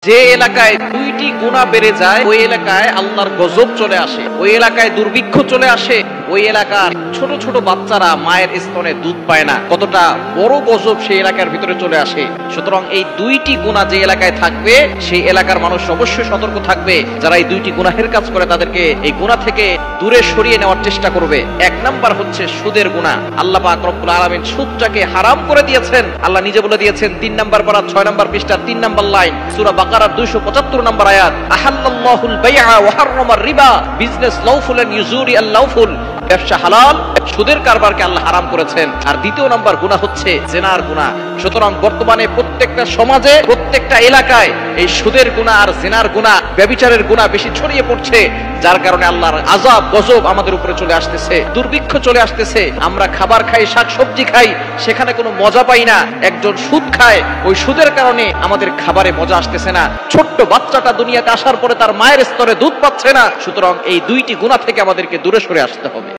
যে এলাকায় দুইটি গুনাহ বেড়ে যায় ওই এলাকায় আল্লাহর গজব চলে আসে, ওই এলাকায় দুর্ভিক্ষ চলে আসে, ওই এলাকার ছোট ছোট বাচ্চারা মায়ের স্তনে দুধ পায় না। কতটা বড় গজব সেই এলাকার ভিতরে চলে আসে। সুতরাং এই দুইটি গুনাহ যে এলাকায় থাকবে সেই এলাকার মানুষ অবশ্যই সতর্ক থাকবে। যারা এই দুইটি গুনাহের কাজ করে তাদেরকে এই গুনাহ থেকে দূরে সরিয়ে নেওয়ার চেষ্টা করবে। এক নাম্বার হচ্ছে সুদের গুনাহ। আল্লাহ পাক রব্বুল আলামিন সুদটাকে হারাম করে দিয়েছেন। আল্লাহ নিজে বলে দিয়েছেন ৩ নাম্বার পারা ৬ নাম্বার পৃষ্ঠার ৩ নাম্বার লাইন সূরা বাকারার ২৭৫ নম্বর আয়াত, আহাল্লাল্লাহুল বাইআ ওয়া হাররামার রিবা, বিজনেস লাউফুল এন্ড ইউজুরি আল লাউফুল, ব্যবসা হালাল, সুদের কারবারকে আল্লাহ হারাম করেছেন। আর দ্বিতীয় নাম্বার গুনাহ হচ্ছে জিনার গুনাহ। সুতরাং বর্তমানে প্রত্যেকটা সমাজে প্রত্যেকটা এলাকায় এই সুদের গুনাহ আর জিনার গুনাহ, ব্যভিচারের গুনাহ বেশি ছড়িয়ে পড়ছে, যার কারণে আল্লাহর আযাব গজব আমাদের উপরে চলে আসতেছে, দুর্ভিক্ষ চলে আসতেছে। আমরা খাবার খাই, শাকসবজি খাই, সেখানে কোনো মজা পাই না। একজন সুদ খায়, ওই সুদের কারণে আমাদের খাবারে মজা আসতেছে না। ছোট্ট বাচ্চাটা দুনিয়াতে আসার পরে তার মায়ের স্তরে দুধ পাচ্ছে না। সুতরাং এই দুইটি গুনাহ থেকে আমাদেরকে দূরে সরে আসতে হবে।